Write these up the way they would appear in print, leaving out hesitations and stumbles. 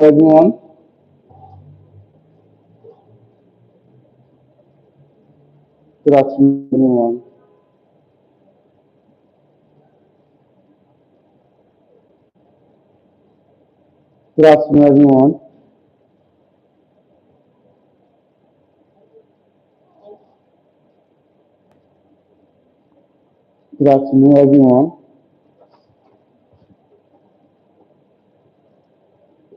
everyone. Good afternoon, everyone. Good afternoon, everyone. Good afternoon, everyone.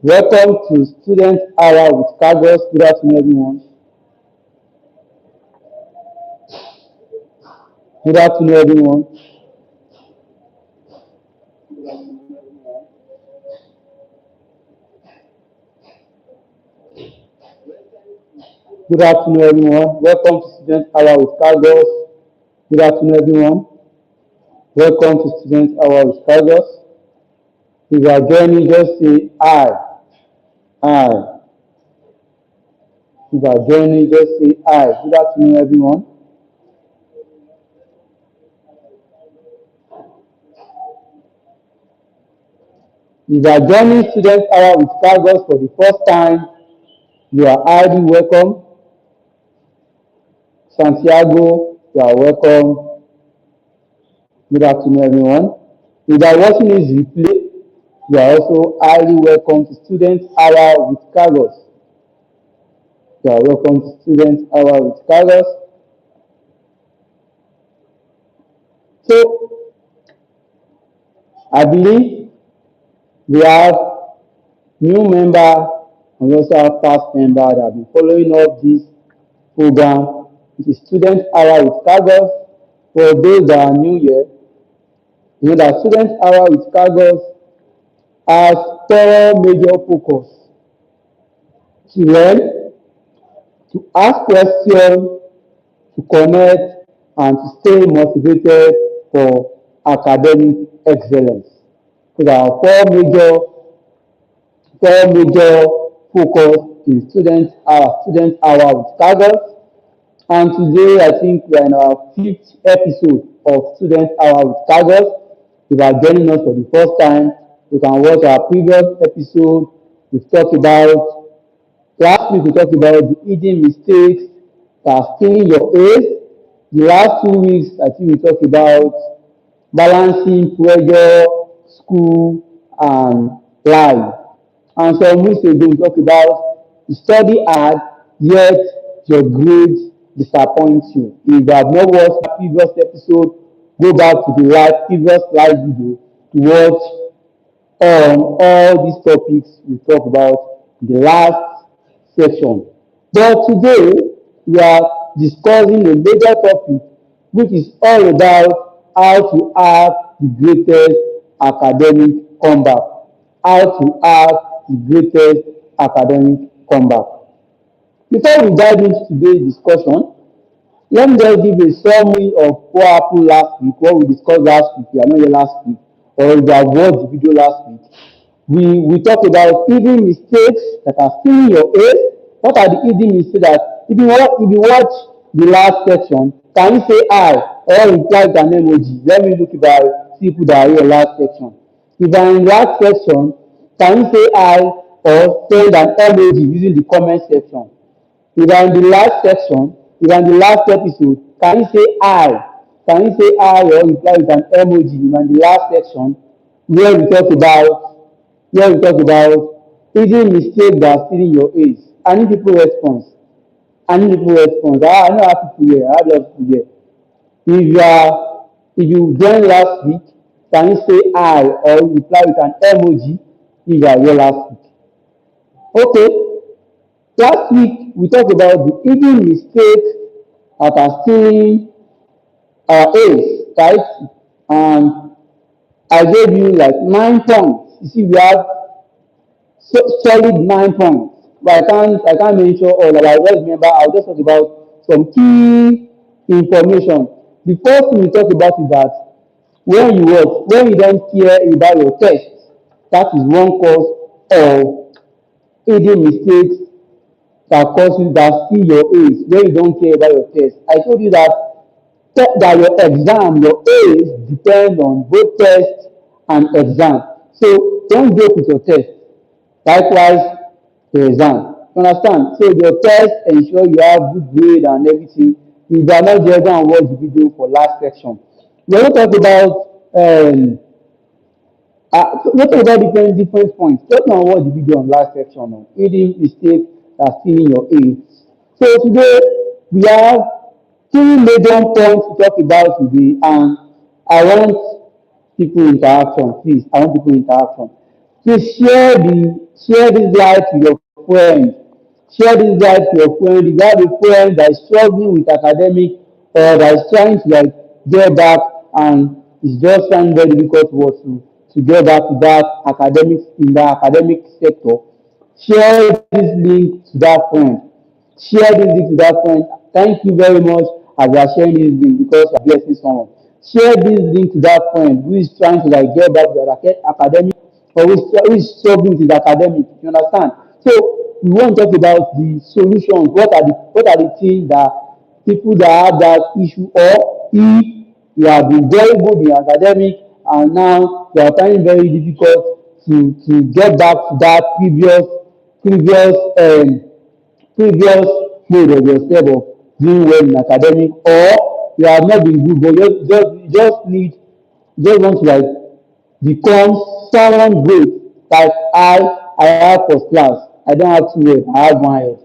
Welcome to Student Hour with Cargos. Good afternoon, everyone. Good afternoon, everyone. Good afternoon, everyone. Welcome to Student Hour with Cargos. Good afternoon, everyone. Welcome to Student Hour with Cargos. If you are joining, just say I. I. If you are joining, just say I. Good afternoon, everyone. If you are joining Student Hour with Cargos for the first time, you are highly welcome. Santiago, you are welcome. Good afternoon, everyone. If you are watching this replay, you are also highly welcome to Student Hour with Cargos. You are welcome to Student Hour with Cargos. So, I believe we have new member and also have past member that have been following up this program. It is Student Hour with Cargos. For those that are new here, you know that Student Hour with Cargos has thorough major focus to learn, to ask questions, to connect, and to stay motivated for academic excellence. So there are four major focus in student hour with Cargos. And today, I think we are in our fifth episode of Student Hour with Cargos. If you are joining us for the first time, you can watch our previous episode. We've talked about, last week we talked about the hidden mistakes that are stealing your A's. The last 2 weeks, I think we talked about balancing pressure, school, and life. And some weeks ago, we talked about you study hard, yet your grades disappoint you. If you have not watched the previous episode, go back to the previous live video to watch all these topics we talked about in the last section. But today, we are discussing a major topic which is all about how to have the greatest academic comeback. How to have the greatest academic comeback. Before we dive into today's discussion, let me just give a summary of what happened last week, what we discussed last week. We are not here last week, or if you have watched the video last week. We talked about hidden mistakes that are stealing your A's. What are the hidden mistakes that if you watch the last section, can you say I or reply with an emoji? Let me look if I see people that are here last section. If I'm in last section, can you say I or send an emoji using the comment section? If I'm in the last section, if I'm in the last episode, can you say I? Can you say I or reply with an emoji? If I'm in the last section where we talk about hidden mistakes that are stealing your A's. I need people response. I need people response. I know how people here. I have lot of people here. If you joined last week, can you say I or reply with an emoji if you are here last week? Okay. Last week we talked about the hidden mistakes that are stealing our A's, right? And I gave you like 9 points. You see, we have solid 9 points. But I can't mention all. But I just remember I'll just talk about some key information. The first thing we talk about is that when you don't care about your test, that is one cause of hidden mistakes that steal your A's when you don't care about your test. I told you that your A's depend on both test and exam. So don't joke with your test. Likewise, the exam. You understand? So your test ensure you have good grade and everything. If you are not there, go and watch the video for last section. We are going to talk about let's talk about different points. Just now watch the video on last section on reading mistakes that stealing your aim. So today we have three major points to talk about today, and I want people interaction. Please, I want people interaction. Please share this live to your friend. Share this live to your friend. If you have a friend that is struggling with academic or that is trying to like get back and is just trying very difficult to get back to that academic in the academic sector, share this link to that friend. Share this link to that friend. Thank you very much as you are sharing this link because you are blessing someone. Share this link to that friend who is trying to like get back to the academic or who is struggling with his academic. You understand? So we want to talk about the solutions. What are the things that people that have that issue, or if you have been very good in academic and now you are finding very difficult to get back to that previous previous mode of yourself of doing well in academic, or you have not been good but you just want to like become someone great. Like I have first class, I don't have two head, I have one head.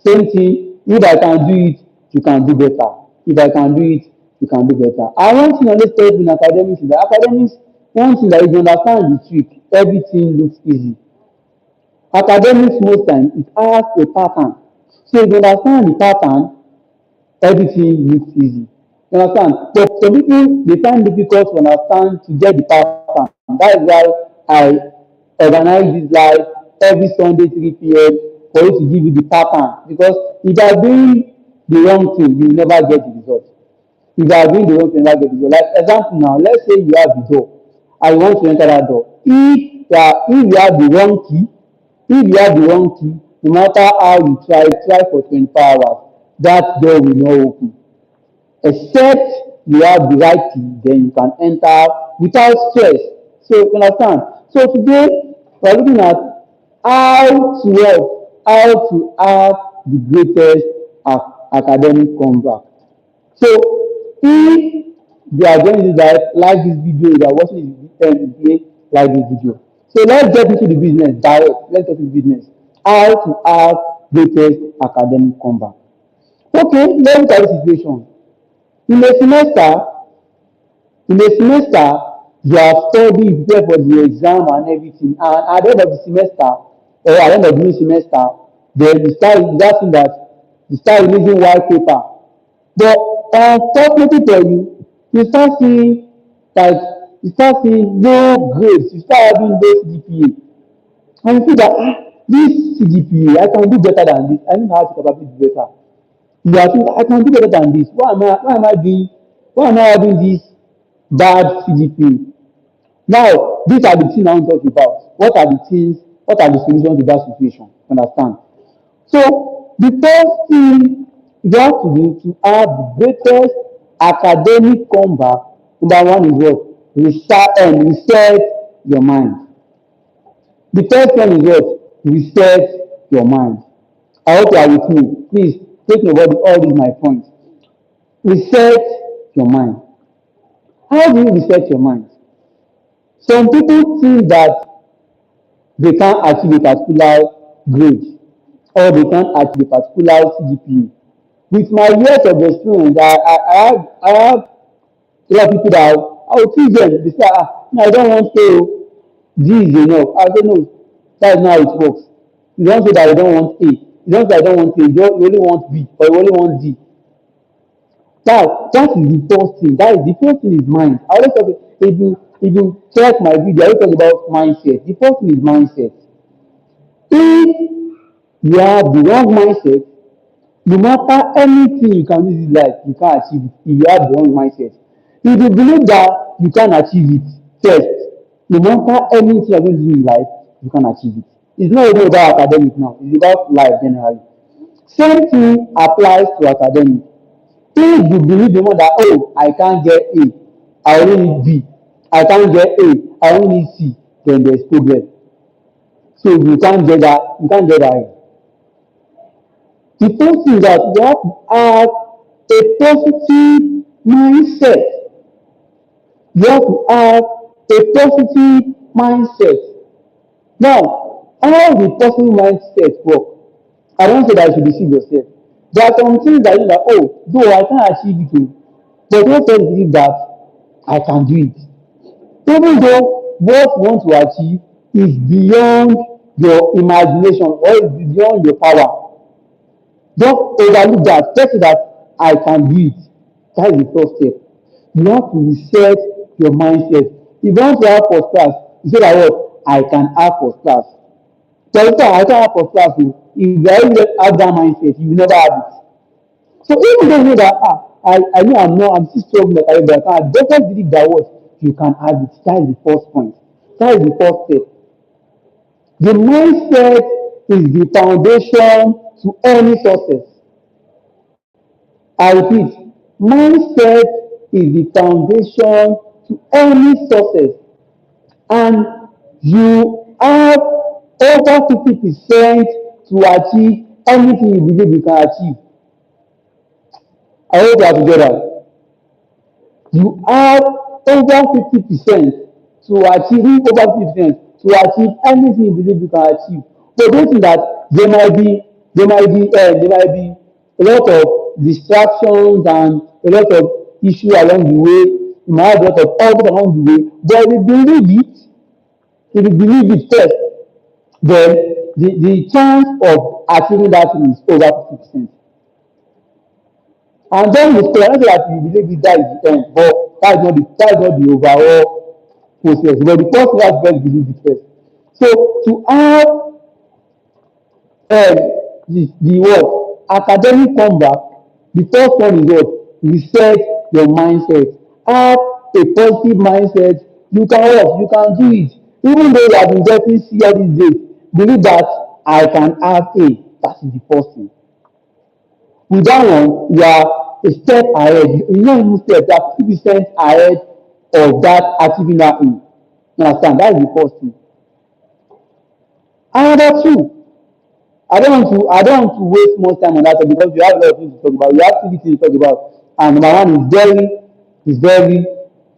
Same thing, if I can do it, you can do better. If I can do it, you can do better. And one thing I always tell in academics is that academics, one thing that if you understand the trick, everything looks easy. Academics most times it has a pattern. So if you understand the pattern, everything looks easy. You understand? But some people they find difficult to understand to get the pattern. That is why I organize this live every Sunday 3 p.m. for you to give you the pattern. Because if you are doing the wrong thing, you will never get the result. If you are doing the wrong thing, you will never get the result. Like example now, let's say you have the door and you want to enter that door. If you have the wrong key, if you have the wrong key, no matter how you try for 24 hours, that door will not open. Except you have the right key, then you can enter without stress. So you understand? So today we are looking at how to have the greatest academic comeback. So if you are joining this like this video, you are watching this video, like this video. So let's get into the business direct. Let's get into the business. How to have greatest academic comeback. Okay, let's look at the situation. In a semester, in a semester, you have studied, you prepare for the exam and everything, and at the end of the semester or at the end of the new semester, then you start releasing white paper. But unfortunately for you, you start seeing like you start seeing low grades, you start having low CGPA, and you feel that this CGPA I can do better than this. I don't know how to capability do better. You are thinking I can do better than this. Why am I having this bad CGPA? Now, these are the things I want to talk about. What are the solutions to that situation? Understand? So, the first thing you have to do to have the greatest academic comeback, number one is what? Reset your mind. The first one is what? Reset your mind. I hope you are with me. Please take note of all these my points. Reset your mind. How do you reset your mind? Some people think that they can't achieve a particular grade or they can't achieve a particular CGPA. With my years of experience, I have a lot of people that I will teach them. They say, no, I don't want to. D is enough. I don't know. That's not how it works. You don't say that I don't want A. You don't say I don't want A. You only want B or you only want D. That is the first thing. That is the first thing is mind. I always talk if you check my video, I always talk about mindset. The first thing is mindset. If you have the wrong mindset, no matter anything you can do in life, you can't achieve it if you have the wrong mindset. If you believe that you can achieve it, first, no matter anything you're going to do in life, you can achieve it. It's not even about academic now, it's about life generally. Same thing applies to academic. If you believe the one that I can't get A, I only need B. I can't get A, I only need C, then there's problem. So if you can't get that, you can't get that A. The first thing is that you have to have a positive mindset. You have to have a positive mindset. Now, how the positive mindset work? I don't say that you should deceive yourself. There are some things that you like, oh, though I can't achieve it, oh, but don't tell believe that I can do it. Even though what you want to achieve is beyond your imagination or is beyond your power, don't overlook that. Just say that I can do it. That is the first step. You have to reset your mindset. If you want to have first class, you say that what I can have first class. So if I can have first class, oh, if you already have that mindset, you will never have it. So even though you know that I know I'm still struggling like I but I definitely believe that what you can have it. That is the first point. That is the first step. The mindset is the foundation to any success. I repeat, mindset is the foundation to any success. And you have over 50% to achieve anything you believe you can achieve. I hope we are together. You have over 50% to achieve, over 50% to achieve anything you believe you can achieve. So don't think that there might be a lot of distractions and a lot of issues along the way. You might have a lot of problems along the way, but if you believe it first, then the chance of achieving that thing is over 50%. And then you say that you believe it that is the end, but that's not the overall process. But the first thing you have to believe it first. So to have the what academic comeback, the first one is what reset your mindset. Have a positive mindset. You can what you can do it. Even though you have been getting C all these days, believe that I can have A. That is the first thing. With that one, you are a step ahead. You not even step, you are 50% ahead of that achieving that aim. You understand? That is the first thing. Another two, I don't want to waste more time on that because we have a lot of things to talk about. We have three things to talk about. And number one is very,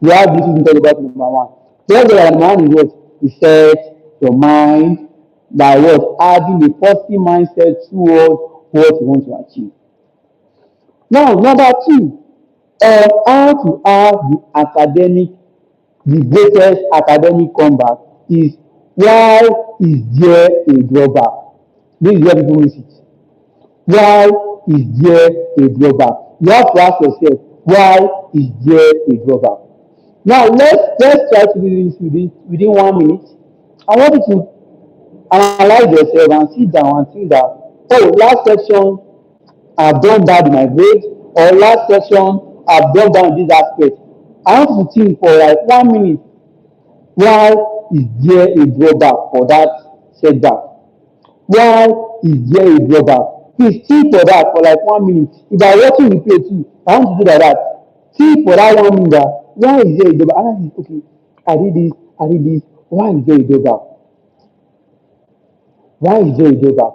we have this to talk about number one. The other number one is what? Reset your mind by what? Having a positive mindset towards what you want to achieve. Now, number two, how to have the greatest academic comeback is why is there a drawback? This is where people miss it. Why is there a drawback? You have to ask yourself, why is there a drawback? Now, let's try to do this within 1 minute. I want you to analyze yourself and sit down and think that, oh, last section I've done that in my grade, or last section I've done that in this aspect. I want you to think for like 1 minute, why is there a drawback for that setback? Why is there a drawback? Please think for that for like 1 minute. If I watching the play too, I want to do like that. Think for that 1 minute. Why is there a drawback? And I think, okay, I did this. Why is there a drawback? Why is there a drawback?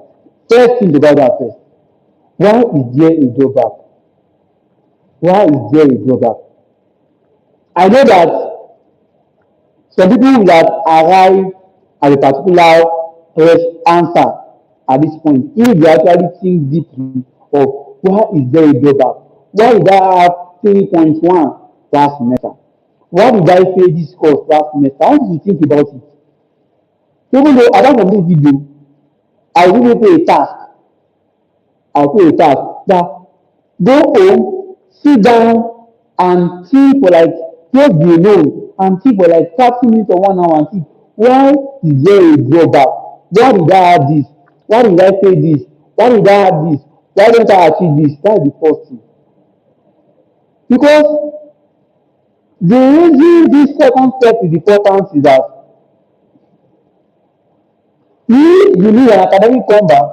First think about that first. Why is there a drawback? Why is there a drawback? I know that some people that arrive at a particular answer at this point, if they actually think deeply of why is there a drawback? Why did I have 3.1 last semester? Why did I fail this course last semester? I want you to think about it. Even though apart from this video, I will give you a task. I'll put a task that go home, sit down and think for like just be alone and think for like 30 minutes or 1 hour and think why is there a drawback? Why did I have this? Why did I fail this? Why did I have this? Why don't I achieve this? That's the first thing. Because the reason this second step is important is that if you need an academic comeback,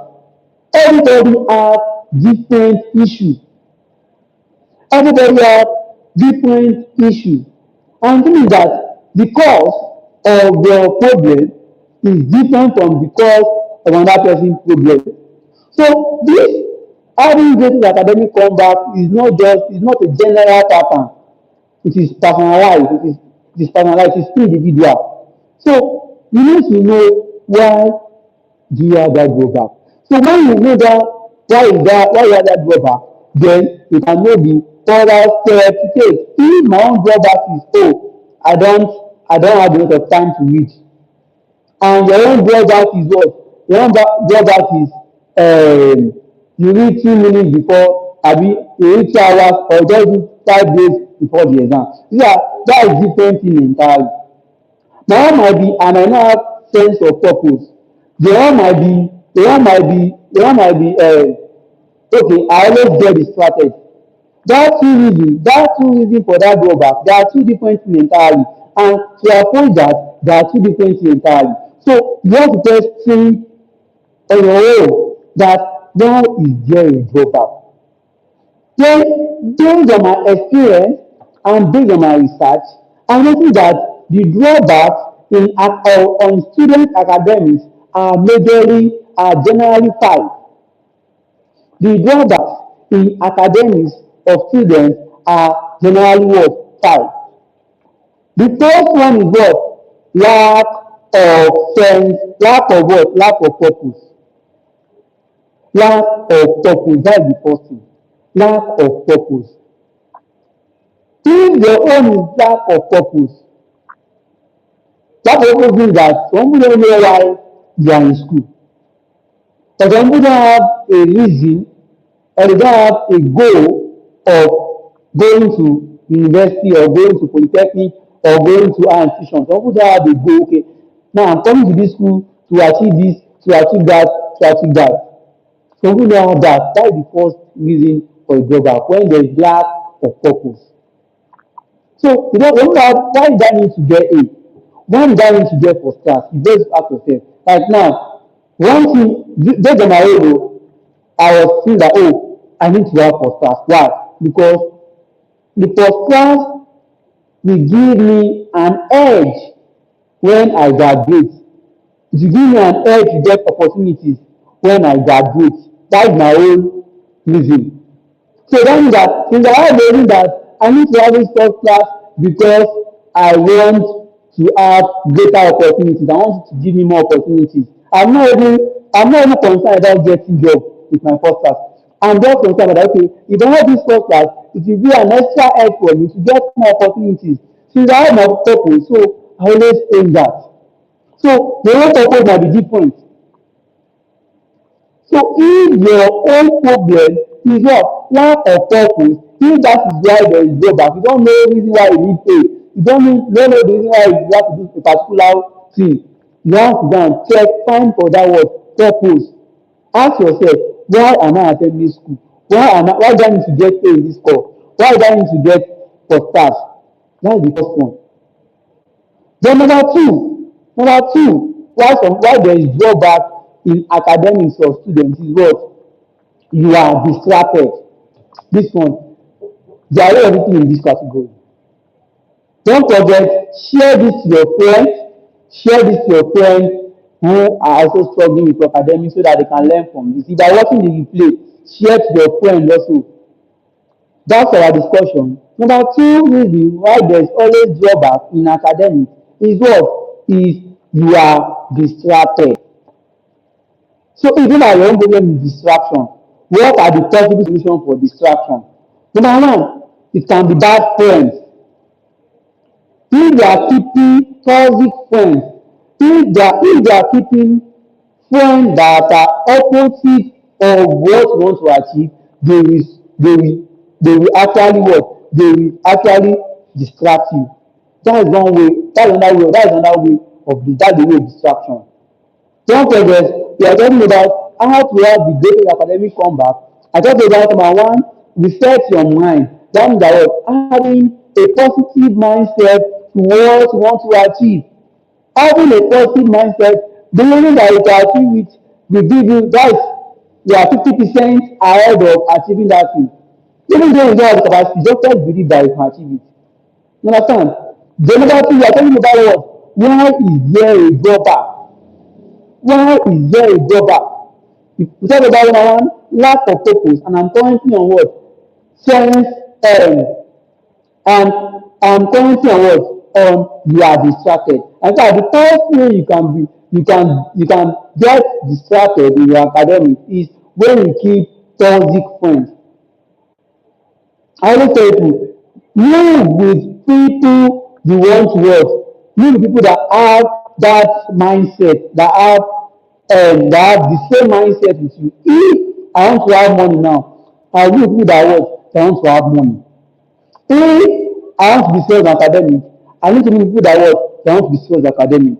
everybody has different issues. Everybody have different issues. And the thing is that the cause of your problem is different from the cause of another person's problem. So this Having great academic comeback is not a general pattern. It is personalized. It is personalized. It is individual. So you need to know why do you have that drawback. So when you know that why you have that drawback, then you can know the further step to take. If my own drawback is I don't have a lot of time to read, and your own drawback is what? Your own drawback is you read 2 minutes before abi you read 2 hours or just do 5 days before the exam. Yeah, that is different thing entirely. My own might be I might not have sense of purpose. The one might be okay, I always get distracted. That two reason for that drawback, there are two different things entirely. And to approach that, there are two different things entirely. So you have to just think on your own that why is there a drawback? Then, based on my experience and based on my research, I noticed that the drawbacks on student academics are generally five. The drawbacks in academics of students are generally what? Five. The first one is what? Lack of sense, lack of what? Lack of purpose. Lack of purpose. That's the first thing. Lack of purpose. If your own is lack of purpose, that purpose means that some people don't know why they are in school. But some people don't have a reason or they don't have a goal of going to university or going to polytechnic or going to an institution. Some people don't have a goal. Okay, now I'm coming to this school to achieve this, to achieve that, to achieve that. Some people don't have that. That is the first reason for a drawback when there is lack of purpose. So why did I need to get A? Why did I need to get first class? You just ask yourself. Like now, one thing based on my own, I was thinking that I need to have first class. Why? Because the first class will give me an edge when I graduate. It will give me an edge to get opportunities when I graduate. That is my own reason. So that means that since I have the reason that I need to have this first class because I want to have greater opportunities. I want it to give me more opportunities. I'm not even concerned about getting job with my first class. I'm just concerned about okay, if I have this first class, it will be an extra edge for me to get more opportunities. Since I have my purpose, so I always aim that. So the whole purpose might be different. So if your own problem is what? Lack of purpose, if that is why there is drawback, you don't know the reason why you need pay, you don't know the reason why you have to do a particular thing, you have to go and check, find for that word, purpose. Ask yourself, why am I attending school? Why do I need to get paid in this course? Why do I need to get for staff? That is the first one. Then number two, why there is drawback in academics of students is what? You are distracted. This one, there are everything in this category. Don't forget, share this to your friends, share this to your friends who are also struggling with academics so that they can learn from this. If they are watching the replay, share to your friends also. That's our discussion. Number two reason why there is always drawback in academics is what? Is you are distracted. So if you are your own problem is distraction, what are the possible solutions for distraction? Number one, it can be bad friends. If they are keeping toxic friends, if they are keeping friends that are opposite of what you want to achieve, they will they will they will actually what? They will actually distract you. That is one way. That is another way. That is another way of that's the way of distraction. Don't forget, we are talking about how to have the greatest academic comeback. I talked about number one, reset your mind. That means that having a positive mindset to what you want to achieve. Having a positive mindset, believing that you can achieve it, will give you that you are 50% ahead of achieving that thing. Even though you don't have the capacity, just believe that you can achieve it. You understand? The number two, you are talking about what? Why is there a drawback? Why is there a drawback? We talk about number one, lack of purpose, and I'm currently on what? Sense, and I'm currently on what? You are distracted. And so the first way you can get distracted in your academic is when you keep toxic friends. I always tell people, live with people you want to work. Live with people that have that mindset, that have the same mindset with you. If I want to have money now, I live with people that what that want to have money. If I want to be serious in academic, I need to meet people that what that want to be serious in academic.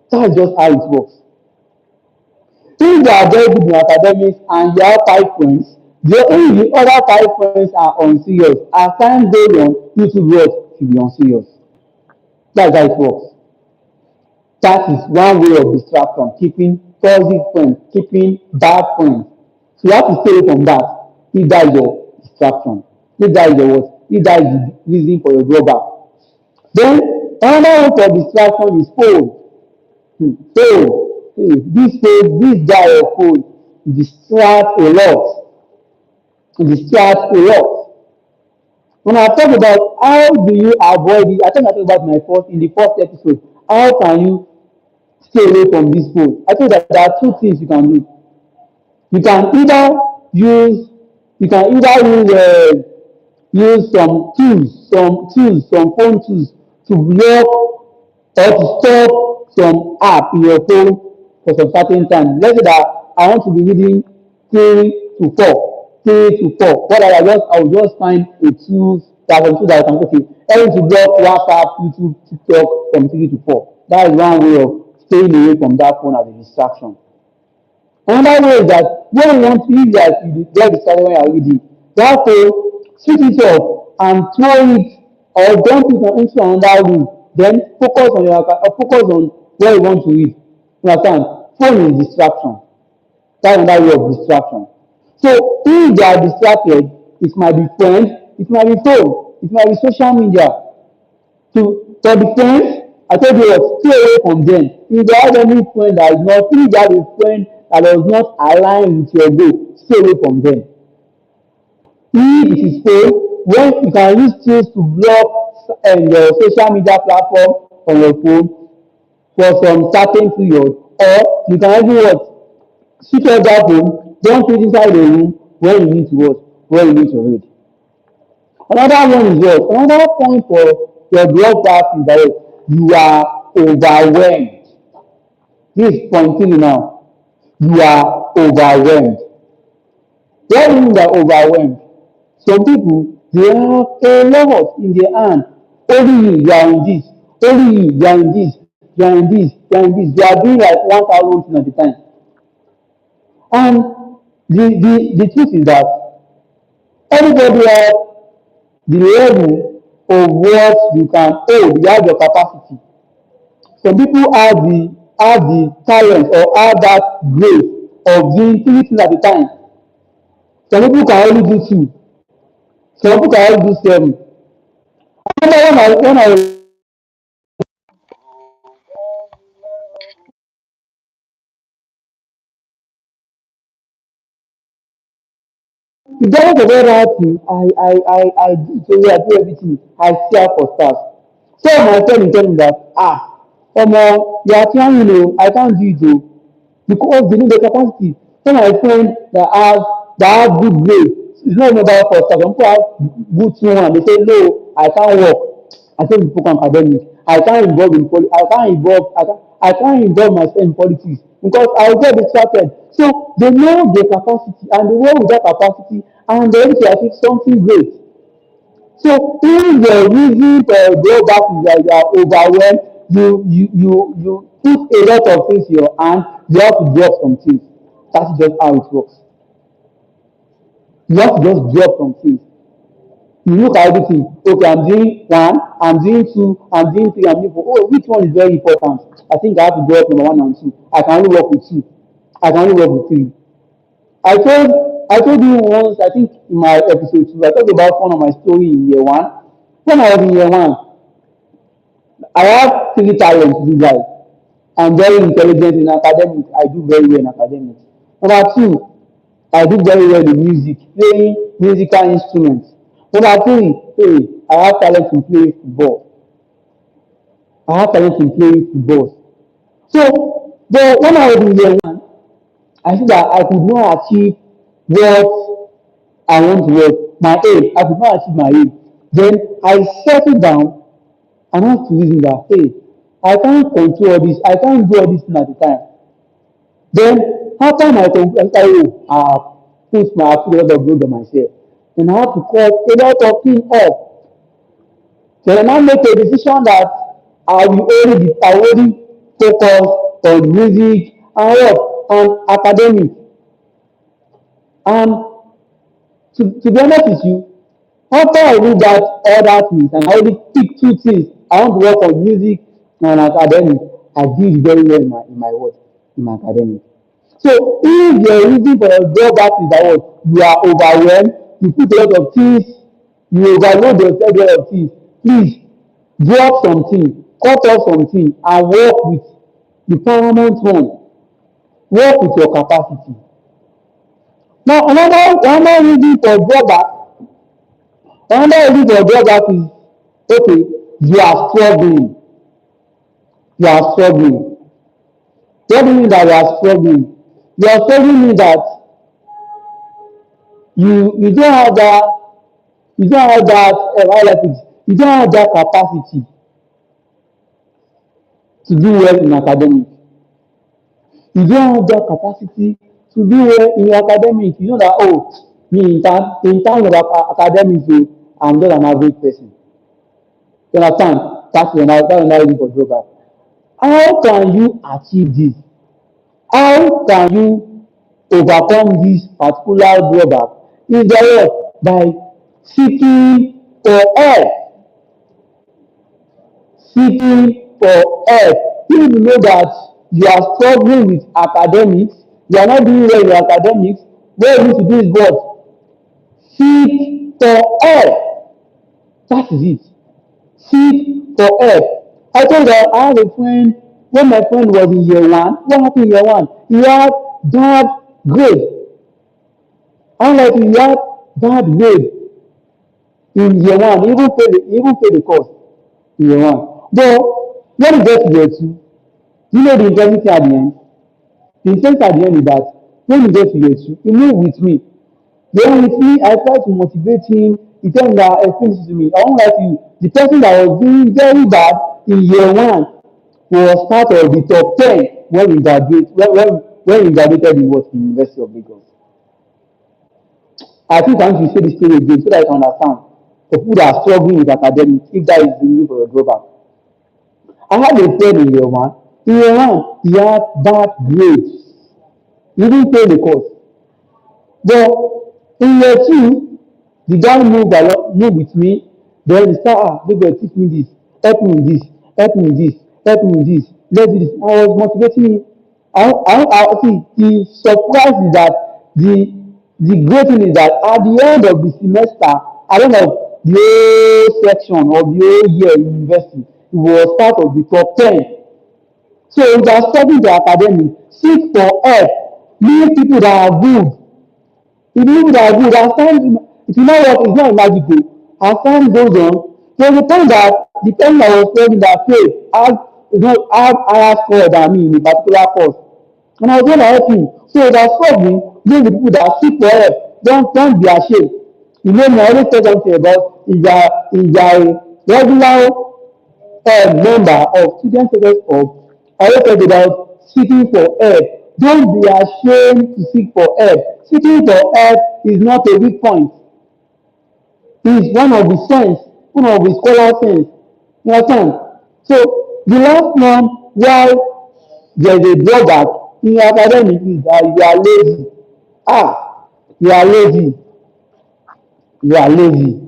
That's just how it works. If they are very good in academics and you have five friends, the other five friends are unserious. As time goes on, you too what should be unserious. That's how it works. That is one way of distraction, keeping toxic friends, keeping bad friends. So you have to stay away from that. If that is your distraction, if that is your what, if that is the reason for your drawback. Then another way for distraction is phone. Phone. This guy of phone distract a lot. Distract a lot. When I talk about how do you avoid it, I think I talked about my first in the first episode. How can you stay away from this phone? I think that there are two things you can do. You can either use you can either use some phone tools to block or to stop some app in your phone for some certain time. Let's say that I want to be reading 3 to 4. What I will just find a tool that I can okay. Every to block WhatsApp, YouTube, TikTok from 3 to 4. That is one way of staying away from that phone as a distraction. Another way is that when you want to use that you get distracted when you are reading, you have to switch it off and throw it or dump it into another room. Then focus on where you want to read. You understand? Phone is distraction. That's another way of distraction. So if they are distracted, it might be friends, it might be phone, it might be social media. To for the friends, I told you what, stay away from them. If you have any friend that is not, if you have a friend that does not align with your goal, stay away from them. If it is phone, when you can use tools to block your social media platform on your phone for some certain period, or you can even what switch off that phone, don't put it inside the room when you need to watch, when you need to read. Another one is what? Another point for your blood pass is that you are overwhelmed. This is point three now. You are overwhelmed. What do you mean by overwhelmed? Some people they have a lot in their hand. Only you are in this. Only you are in this. You are in this. You are in this. They are doing like 1,000 things at a time. And the truth is that everybody has the level of what you can hold. You have your capacity. Some people have the talent or have that grace of doing 3 things at a time. Some people can only do two. Some people can only do seven. I remember when I regardless of every thing, I do so I do everything. I share for staff. So my friend is telling me that you are trying, I can't do it though. Because they need the capacity. So my friend that have good grade, it's not even about for staff. Some people have good two and they say no, I can't work. I say we focus on academic. I can't involve myself in politics because I will get distracted. So they know their capacity and they work with that capacity and they're able to achieve something great. So if your reason for drawback is that you are overwhelmed, you put a lot of things in your hand, you have to drop some things. That's just how it works. You have to just drop some things. You look at everything. Okay, I'm doing one, I'm doing two, I'm doing three, I'm doing four. Oh, which one is very important? I think I have to drop number one and two. I can only work with two. I can only work with three. I told you once, I think in my episode two, I talked about one of my story in year one. When I was in year one, I have three talents, this guy. I'm very intelligent in academics. I do very well in academics. Number two, I do very well in music, playing musical instruments. Number three, hey, I have talent in playing football. I have talent in playing football. So, when I was in year one, I see that I could not achieve what I want to work. My aim, I could not achieve my aim. Then I settled down and have to reason that, hey, I can't control all this, I can't do all this thing at the time. Then after my conclusion, I say, oh, I put a lot of load on myself. Then I have to cut a lot of things off. Then I make a decision that I will only focus on music and what? And academic. And to be honest with you, after I do that other things and I only pick two things, I want to work on music and academic. I did very well in my work, in my academic. So if your reason for your drawback is that what you are overwhelmed, you put a lot of things, you overload yourself with a lot of things, please drop something, cut off something, and work with the paramount one. Work with your capacity. Now another reason for drawback, another reason for drawback is okay, you are struggling. You are struggling. What do you mean that you are struggling? You are struggling means that you don't have that you don't have that how like it, you don't have that capacity to do well in academic. You don't have that capacity to do well in your academic. You know that oh me in terms of academics oh, I'm just an average person. You understand? That's another reason for drawback. How can you achieve this? How can you overcome this particular drawback? Is the what? By seeking for help. Seeking for help. If you know that you are struggling with academics, you are not doing well in your academics, what you need to do is what? Seek for help. That is it. Seek for help. I told her I have a friend, when my friend was in year one, what happened in year one? He had bad grade. I like he had bad grade in year one, he even paid the cost in year one. But when he get to year two, you know the intensity at the end? The intensity at the end is that when he get to year two, he moved with me. Then with me, I try to motivate him. He tell me that explain this to me. I won't lie to you. The person that was doing very bad in year one was part of the top 10 when we graduate when we graduated in what in University of Lagos. I think I need to say this story again so that you can understand the people that are struggling with academics if that is the reason for your drawback. I had a friend in year one. In year one, he had bad grades. He didn't pay the course. But in year two, the guy moved with me. Then he start, baby, teach me this, help me with this, help me with this, help me with this, let's do this. I was motivating him. I see the surprise is that the great thing is that at the end of the semester, at the end of the whole section of the whole year in university, he was part of the top 10. So if you are studying the academic, seek for help. Meet people that are good. If people that are good, as time if you know what is not magical, as time goes on, there is a time that the person that was studying that failed have higher score than me in a particular course. And I was going to help him. So if you are struggling, those the people that seek for help. Don't be ashamed. You know me, I always tell something about is a regular member of student service corps. I always talk about seeking for help. Don't be ashamed to seek for help. Seeking for help is not a weak point. It is one of the sense, one of the scholar sense. You understand? So the last one, why there is a drawback in academic is that you are lazy. You are lazy. You are lazy.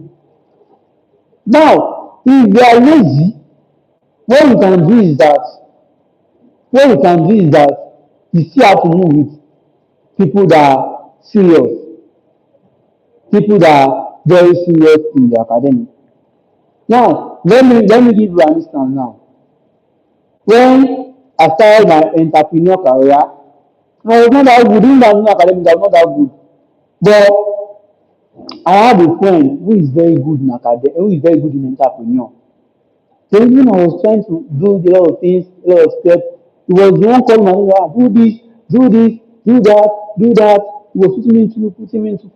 Now, if you are lazy, what you can do is that what you can do is that you still have to move with people that are serious, people that are very serious in the academic. Now, let me give you an instance now. When I started my entrepreneur career, I was not that good. Even though I'm not academic, I was not that good. But I have a friend who is very good in academic, who is very good in entrepreneur. So when I was trying to do a lot of things, a lot of steps, he was the one calling my name, ah, do this, do that, do that. He was putting me into.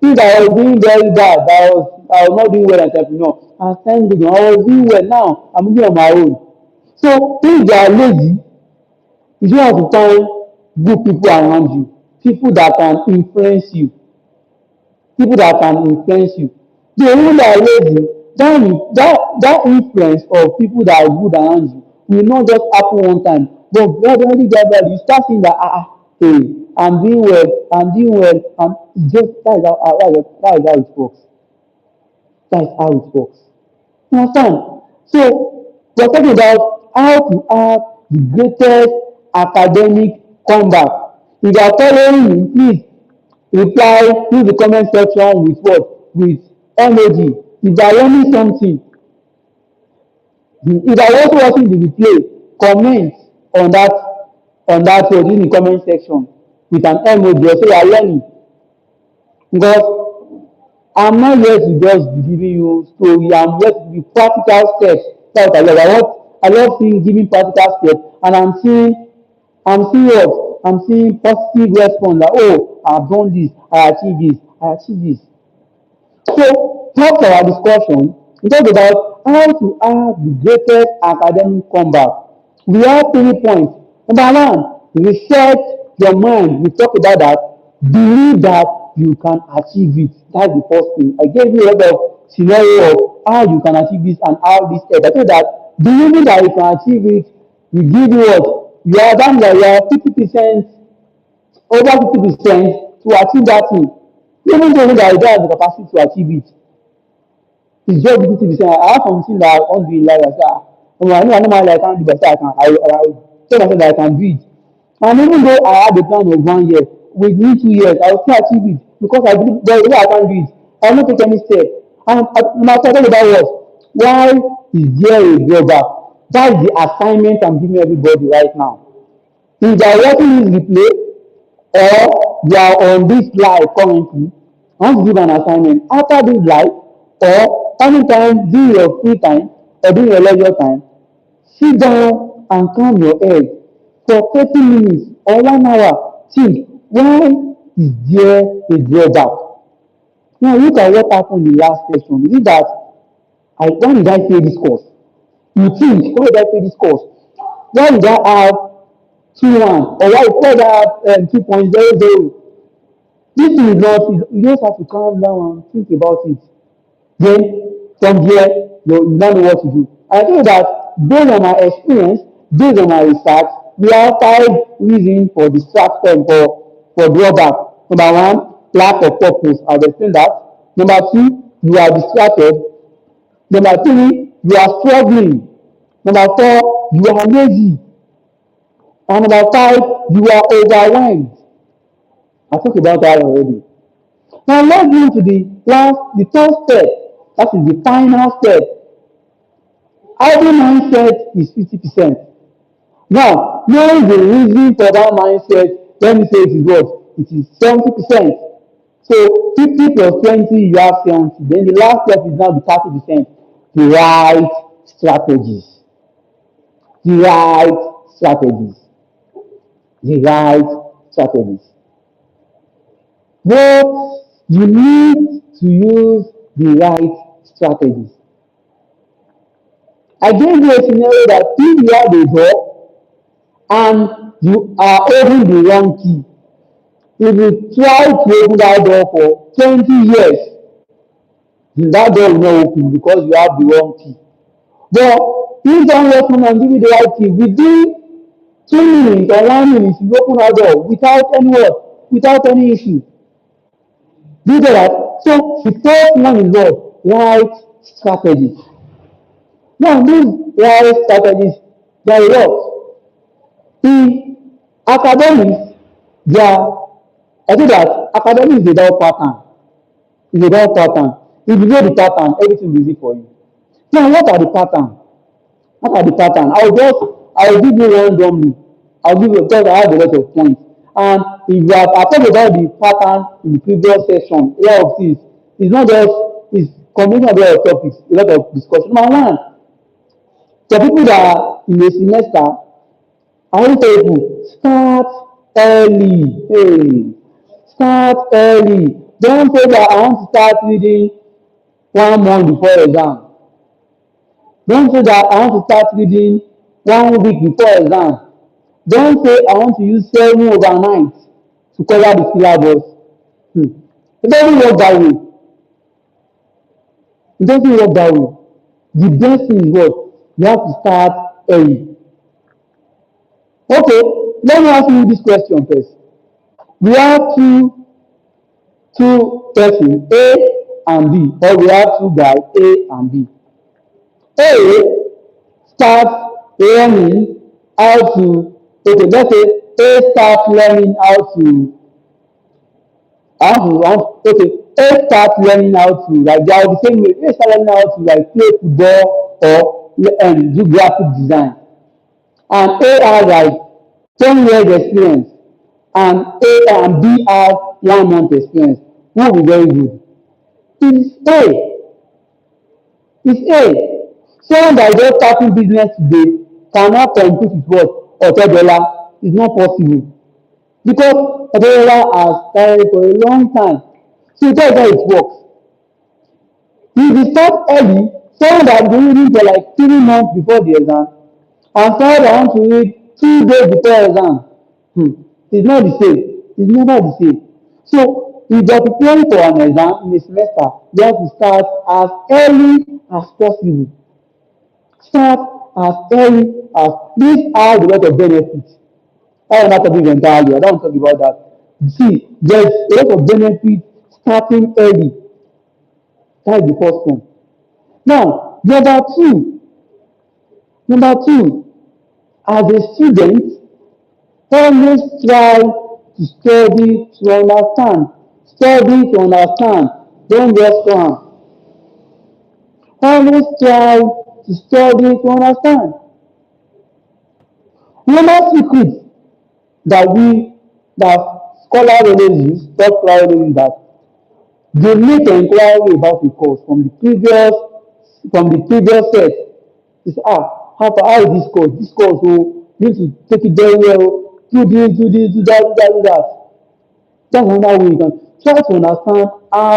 Things that I was doing very bad, that I was not doing well as entrepreneur. And thank God, I was doing well now. I'm moving on my own. So if they are lazy, you just have to find good people around you, people that can influence you, people that can influence you. The people that are lazy, that influence of people that are good around you will not just happen one time. But gradually, you start seeing that hey, I'm doing well, just that is how it works. That's how it works. You understand? So we're talking about how to have the greatest academic comeback. If you are following me, please reply in the comment section with what? With emoji. If you are learning something, if you are also watching the replay, comment on that word in the comment section with an emoji or say you are learning. Because I'm not here to just be giving you story. I'm here to give practical steps. That's what I love. I love seeing giving practical steps, and I'm seeing what? I'm seeing positive response. Like, oh, I've done this. I achieved this. I achieved this. So, part of our discussion, we talked about how to have the greatest academic comeback. We have 3 points. Number one, reset your mind. We talked about that. Believe that you can achieve it. That's the first thing. I gave you a lot of scenario of how you can achieve this and how this help. I said that believing that you can achieve it will give you what? You are done that you are 50%, over 50% to achieve that thing. Even though that you don't have the capacity to achieve it, it's just 50%. I have something that I want to do in life. I say, I know my life I can't do, but I tell myself that I can do it. And even though I had a plan of 1 year, within 2 years, I will still achieve it because I believe there is a way I can do it. I will not take any step. And my talking about what? Why is there a drawback? That's the assignment I'm giving everybody right now. If they are watching this replay or you are on this live currently, I want to give an assignment. After this live or anytime during your free time or during your leisure time, sit down and calm your head for 30 minutes or 1 hour. Think, why is there a drawback? Now look at what happened in the last session. Is it that why did I fail this course? You think, why did I fail this course? Why did I have 2-1 or why did I have 2.00? This is not, you just have to calm down and think about it. Then from there, you now know what to do. I think that based on my experience, based on my research, we have 5 reasons for distraction, for drawback. Number one, lack of purpose. I've explained that. Number two, you are distracted. Number three, you are struggling. Number four, you are lazy. And number five, you are overwhelmed. I talked about that already. Now let's move to the third step. That is the final step. Idle mindset is 50%. Now, knowing the reason for that mindset, let me say it is what? It is 70%. So 50 plus 20, you have 70. Then the last step is now the 30%. The right strategies. The right strategies. The right strategies. But you need to use the right strategies. I gave you a scenario that if you have a door and you are holding the wrong key, if you try to open that door for 20 years, that door will not open because you have the wrong key. But if someone come and give you the right key, within 2 minutes or 1 minute, you open that door without any what? Without any issue. Do you get that? So the first one is what? Right strategy. Now these right strategies, they are what? The academics, they are, I think that academics is about pattern. It's about pattern. If you know the pattern, everything will be easy for you. Now, what are the pattern? What are the pattern? I will give you randomly. I'll give you because I have a lot of points. And if you have talked about the pattern in the previous session, a lot of things, it's not just, it's combination of a lot of topics, a lot of discussion. Number one, for people that are in a semester, I want to tell people, start early. Hey, start early. Don't say that I want to start reading 1 month before exam. Don't say that I want to start reading 1 week before exam. Don't say I want to use 7 overnight to cover the syllabus. It doesn't work that way. It doesn't work that way. The best thing is what? You have to start early. Okay, let me ask you this question first. We have two persons, A and B, or we have two guys, A and B. A start learning how to, okay, let's say A start learning how to, okay, A start learning how to, like, they are the same way. A start learning how to, like, play football or do graphic design. And A has like 10 years experience, and A and B have 1 month experience. Who will be very good? It's A. It's A. Someone that is just starting business today cannot compete with what? Otedola. It's not possible. Because Otedola has started for a long time. So that's how it works. If you start early, someone that has been reading for like 3 months before the exam, and someone that wants to read 2 days before exam, it's not the same. It's never the same. So if you're preparing for an exam in a semester, you have to start as early as possible. Start as early as this has a lot of benefits. I am not talking entirely. I don't talk about that. See, there's a lot of benefits starting early. That is the first one. Now, number two, as a student, always try to study to understand. Study to understand. Don't just learn. Always try to study to understand. Another secret that that scholars always use, top scholars always use, that they make inquiry about the course from the previous set. It's how is this course? This course, oh, you need to take it very well. Do this, do this, do that, do that, do that. That's another way you can try to understand how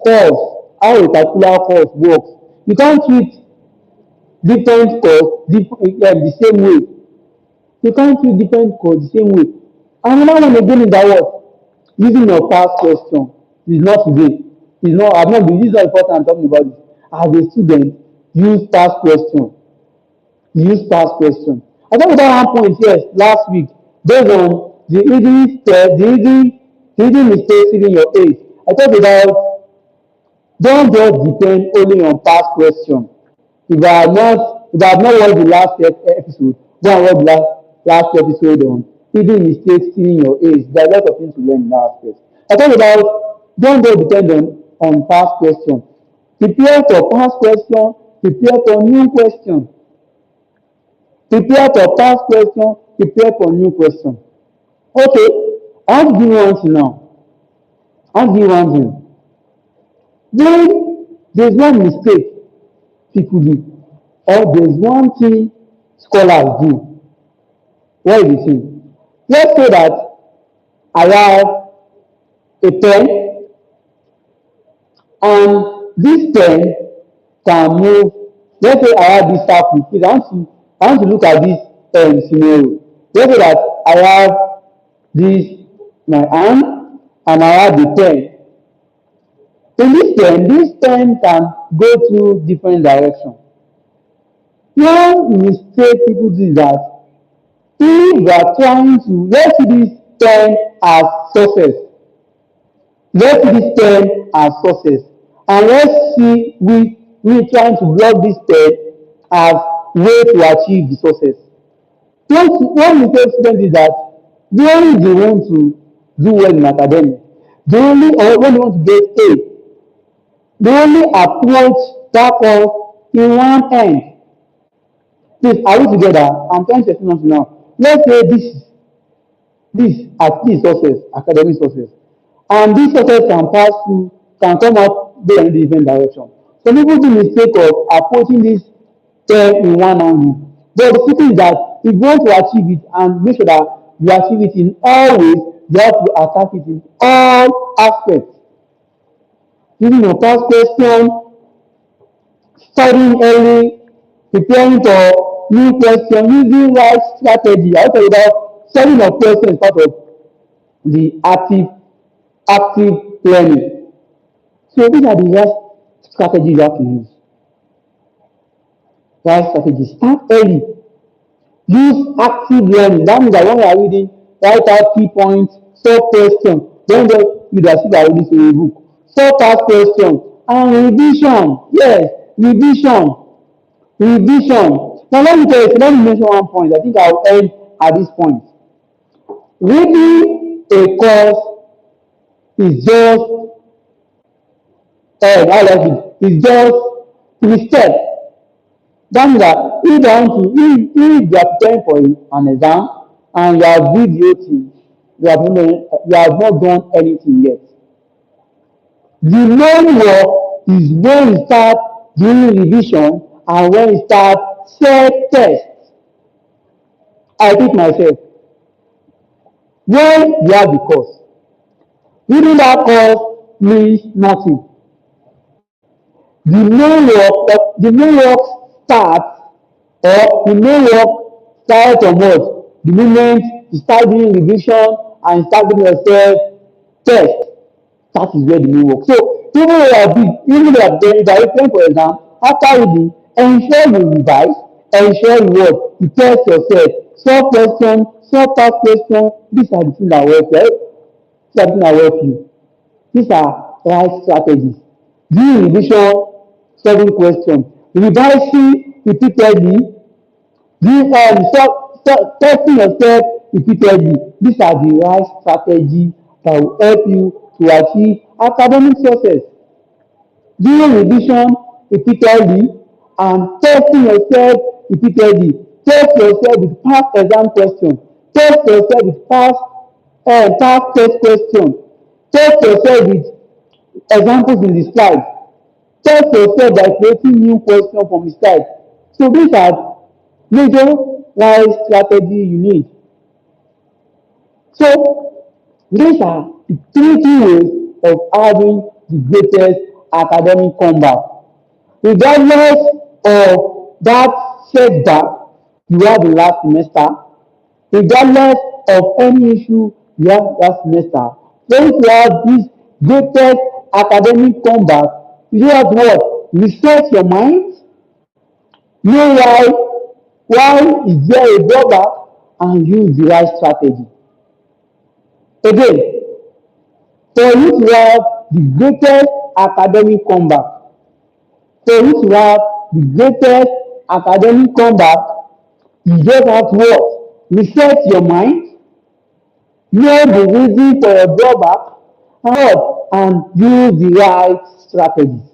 a particular course works. You can't treat different course the same way. You can't treat different course the same way. And another one again is that what? Using your past question is not today. It's not, I'm not, this is not important, I'm talking about it. As a student, use past question. Use past question. I talked about one point here last week based on the reading test, the reading mistakes in your age. I talked about, don't just depend only on past question. If I have not watched the last episode, go and watch the last episode on reading mistakes in your age. There are a lot of things to learn in that aspect. I talked about, don't just depend on past question. Prepare for past question, prepare for new question. Prepare for past question, prepare for new question. Okay, I want to give you one thing now. I want to give you one thing. When there's one mistake people do, or there's one thing scholars do, what is the thing? Let's say that I have a pen, and this pen can move. Let's say I have this circle. I want to look at this scenario. Let's say that I have this my hand, and I have the pen. In this pen can go through different directions. One mistake people do is that if you are trying to, let's see this pen as success. Let's see this pen as success. And let's see we trying to block this pen as way to achieve the success. One mistake student is that when they want to do well in academic, or when they want to get A, they only approach that course in one end. Please, are we together? I'm trying to explain something now. Let's say this This at least success, academic success. And this success can pass through, can come out go in different direction. Some people do mistake of approaching this term in one angle. But the thing is that if you want to achieve it and make sure that you achieve it in all ways, you have to attack it in all aspects. Using your past question, studying early, preparing for new question, using right strategy. I tell you that studying of question is part of the active learning. So these are the right strategies you have to use. Right strategy. Start early. Use active learning. That means that when you are reading, write out key points, solve questions. Don't just read as if you are reading from a book. Solve past questions. And revision. Yes, revision. Revision. Now let me tell you, let me mention one point. I think I'll end at this point. Reading a course is just I like it. It's just a step. That means that if you are preparing for an exam and you have videoing, you have not done anything yet. The main work is when you start doing revision and when you start self test. I repeat myself. When you have the course, reading that course means nothing. The main work starts or the main work starts on what? The moment you start doing revision and start doing yourself test. That is where the main work. So even though you are preparing for exam, after reading, ensure you revise, ensure you what? You test yourself, solve question, solve past question. These are the things that work, right? These are the things that work you. These are right strategies. Doing revision, solving questions, revising repeatedly, testing yourself repeatedly. These are the right strategies that will help you to achieve academic success. Doing revision repeatedly and testing yourself repeatedly. Test yourself with past exam questions. Test yourself with past test questions. Test yourself with examples in the slide. Test yourself by creating new questions from the slide. So these are major wise strategy you need. So these are the three key ways of having the greatest academic comeback. Regardless of that setback you have in last semester, regardless of any issue you have last semester, once you have this greatest academic comeback, you have to what? Reset your mind, know why is there a drawback, and use the right strategy. Again, for you to have the greatest academic comeback, for you to have the greatest academic comeback, you just have to what? Reset your mind, know the reason for your drawback, and use the right strategies.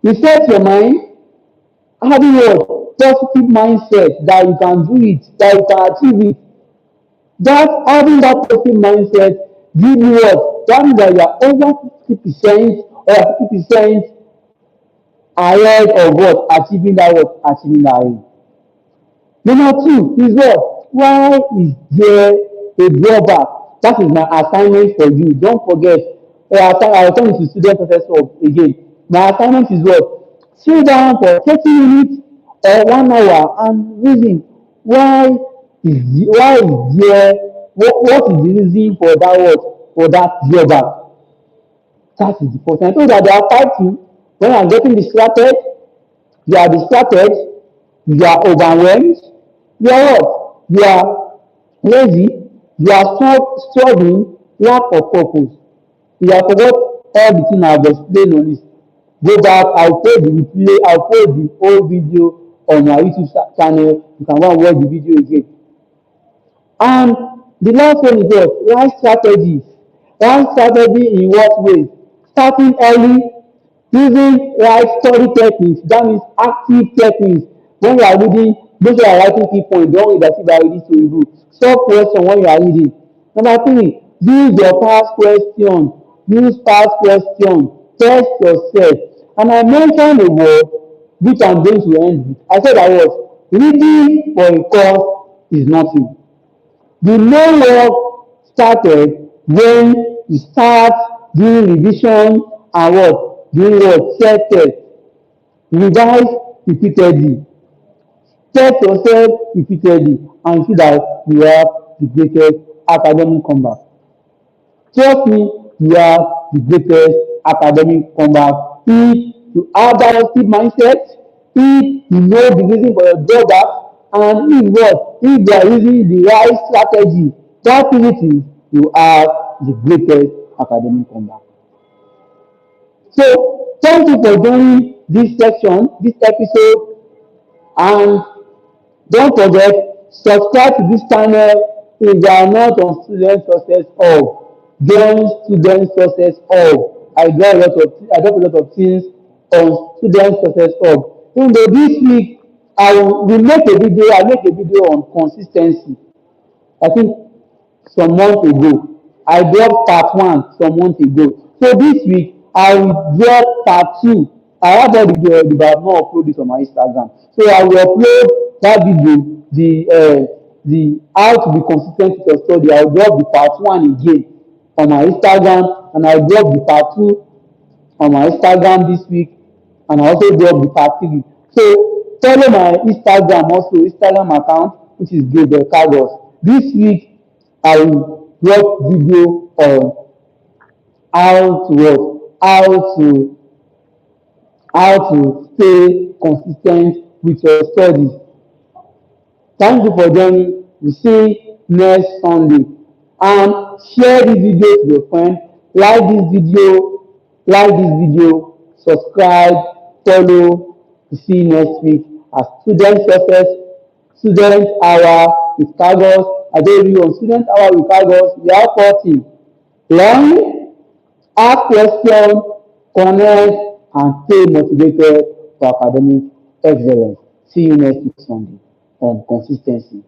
Reset your mind, having what? Positive mindset that you can do it, that you can achieve it. That having that positive mindset give you what? That means that you are over 50% or 50% ahead of what? Achieving that what? Achieving that aim. Number two is what? Why is there a drawback? That is my assignment for you. Don't forget. I will turn it to student professor again. My assignment is what? Sit down for 30 minutes or 1 hour and reason why is there what is the reason for that what for that drawback? That is the first. I told that there are five things. When I'm getting distracted, you are overwhelmed, you are what? You are lazy, you are struggling, lack of purpose. You have forgot all the things I've explained on this. Go back, I'll post the whole video on my YouTube channel. You can go and watch the video again. And the last one is what? Right strategies. Right strategy in what way? Starting early, using right study techniques. That means active techniques. When you are reading, Those who are writing key points, don't read as if I read it to you. Solve question when you are reading. Number three, use your past question. Use past question. Test yourself. And I mentioned a word which I'm going to end with. I said I was reading for a course is nothing. The main work started when you start doing revision and what? Doing what? Self-test. Revise repeatedly. Test yourself repeatedly and see that you have the greatest academic comeback. Trust me, you have the greatest academic comeback if you have that positive mindset, if you know the reason for your drawback, and if what? If you are using the right strategy, definitely you have the greatest academic comeback. So thank you for joining this section, this episode, and don't forget, subscribe to this channel if you are not on Student Success Hub. Join Student Success Hub. I drop a lot of things on Student Success Hub. Even though this week I make a video on consistency. I think some months ago. I dropped part one some months ago. So this week I will drop part two. I have all the video but I have not upload it on my Instagram. So I will upload that video, the how to be consistent with your study. I will drop the part one again on my Instagram and I will drop the part two on my Instagram this week and I also drop the part three. So follow my Instagram also, Instagram account, which is Gabriel Cargos. This week I will drop video on how to what? How to stay consistent with your studies. Thank you for joining. We see next Sunday. And share this video to your friend. Like this video, subscribe, follow. We see you next week at Student Success, Student Hour with Cargos. I told you on Student Hour with Cargos, we have 40. Learn, ask questions, connect, and stay motivated for academic excellence. See you next week Sunday on consistency.